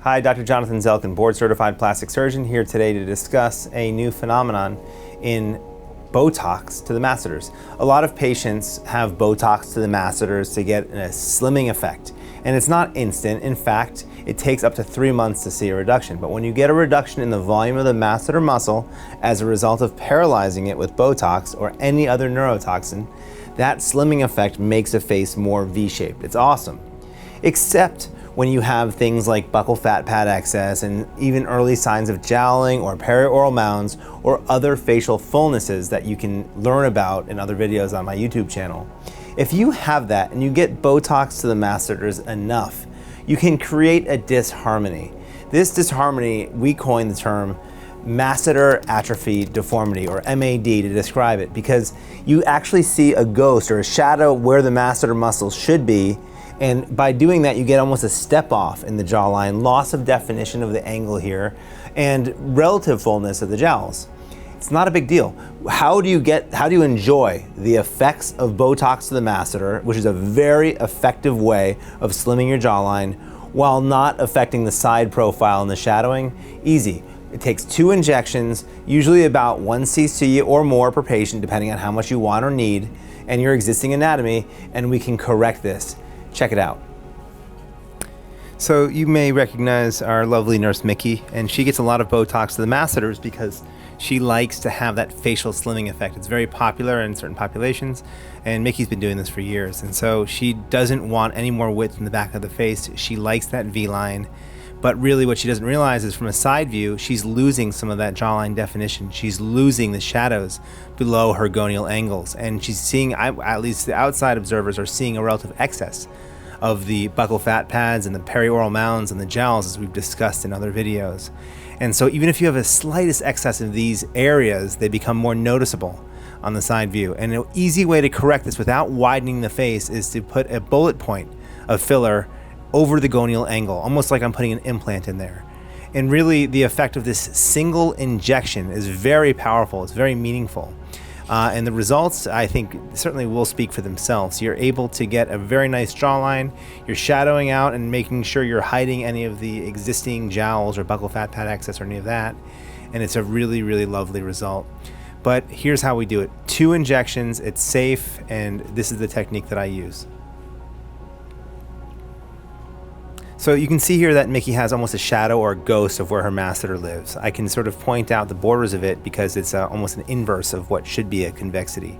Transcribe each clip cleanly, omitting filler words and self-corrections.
Hi, Dr. Jonathan Zelkin, board-certified plastic surgeon, here today to discuss a new phenomenon in Botox to the masseters. A lot of patients have Botox to the masseters to get a slimming effect, and it's not instant. In fact, it takes up to 3 months to see a reduction. But when you get a reduction in the volume of the masseter muscle as a result of paralyzing it with Botox or any other neurotoxin, that slimming effect makes a face more V-shaped. It's awesome. Except when you have things like buccal fat pad excess and even early signs of jowling or perioral mounds or other facial fullnesses that you can learn about in other videos on my YouTube channel. If you have that and you get Botox to the masseters enough, you can create a disharmony. This disharmony, we coined the term masseter atrophy deformity, or MAD, to describe it, because you actually see a ghost or a shadow where the masseter muscles should be. And by doing that, you get almost a step off in the jawline, loss of definition of the angle here, and relative fullness of the jowls. It's not a big deal. How do you enjoy the effects of Botox to the masseter, which is a very effective way of slimming your jawline while not affecting the side profile and the shadowing? Easy. It takes 2 injections, usually about 1 cc or more per patient, depending on how much you want or need, and your existing anatomy, and we can correct this. Check it out. So you may recognize our lovely nurse Mickey, and she gets a lot of Botox to the masseters because she likes to have that facial slimming effect. It's very popular in certain populations, and Mickey's been doing this for years, and so she doesn't want any more width in the back of the face. She likes that V-line, but really what she doesn't realize is from a side view, she's losing some of that jawline definition. She's losing the shadows below her gonial angles, and she's seeing, at least the outside observers are seeing, a relative excess of the buccal fat pads and the perioral mounds and the jowls, as we've discussed in other videos. And so even if you have a slightest excess of these areas, they become more noticeable on the side view. And an easy way to correct this without widening the face is to put a bullet point of filler over the gonial angle, almost like I'm putting an implant in there. And really, the effect of this single injection is very powerful. It's very meaningful. And the results, I think, certainly will speak for themselves. You're able to get a very nice jawline. You're shadowing out and making sure you're hiding any of the existing jowls or buccal fat pad excess or any of that. And it's a really, really lovely result. But here's how we do it. 2 injections, it's safe, and this is the technique that I use. So you can see here that Mickey has almost a shadow or a ghost of where her masseter lives. I can sort of point out the borders of it because it's almost an inverse of what should be a convexity.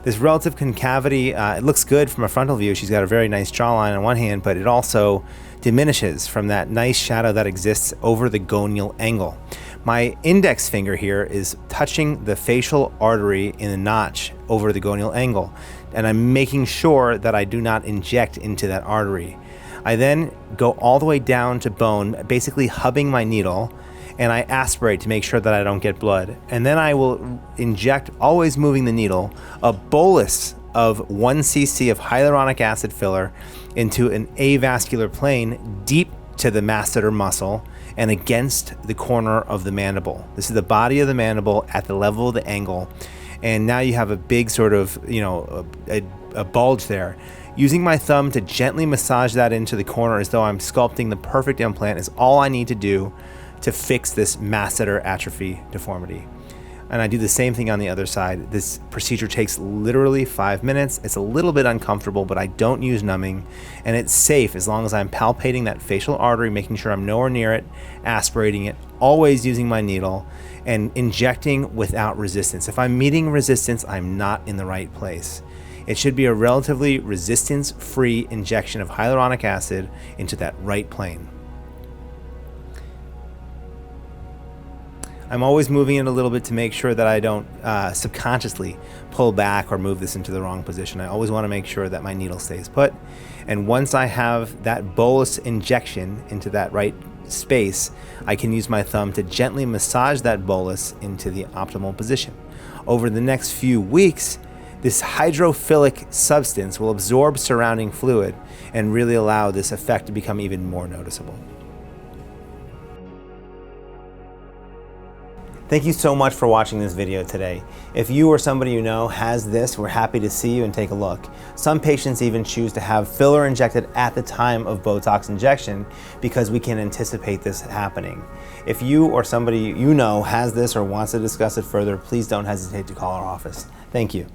This relative concavity, it looks good from a frontal view. She's got a very nice jawline on one hand, but it also diminishes from that nice shadow that exists over the gonial angle. My index finger here is touching the facial artery in the notch over the gonial angle, and I'm making sure that I do not inject into that artery. I then go all the way down to bone, basically hubbing my needle, and I aspirate to make sure that I don't get blood. And then I will inject, always moving the needle, a bolus of 1 cc of hyaluronic acid filler into an avascular plane deep to the masseter muscle and against the corner of the mandible. This is the body of the mandible at the level of the angle. And now you have a big sort of, a bulge there. Using my thumb to gently massage that into the corner as though I'm sculpting the perfect implant is all I need to do to fix this masseter atrophy deformity. And I do the same thing on the other side. This procedure takes literally 5 minutes. It's a little bit uncomfortable, but I don't use numbing, and it's safe as long as I'm palpating that facial artery, making sure I'm nowhere near it, aspirating it, always using my needle, and injecting without resistance. If I'm meeting resistance, I'm not in the right place. It should be a relatively resistance-free injection of hyaluronic acid into that right plane. I'm always moving it a little bit to make sure that I don't subconsciously pull back or move this into the wrong position. I always want to make sure that my needle stays put. And once I have that bolus injection into that right space, I can use my thumb to gently massage that bolus into the optimal position. Over the next few weeks, this hydrophilic substance will absorb surrounding fluid and really allow this effect to become even more noticeable. Thank you so much for watching this video today. If you or somebody you know has this, we're happy to see you and take a look. Some patients even choose to have filler injected at the time of Botox injection because we can anticipate this happening. If you or somebody you know has this or wants to discuss it further, please don't hesitate to call our office. Thank you.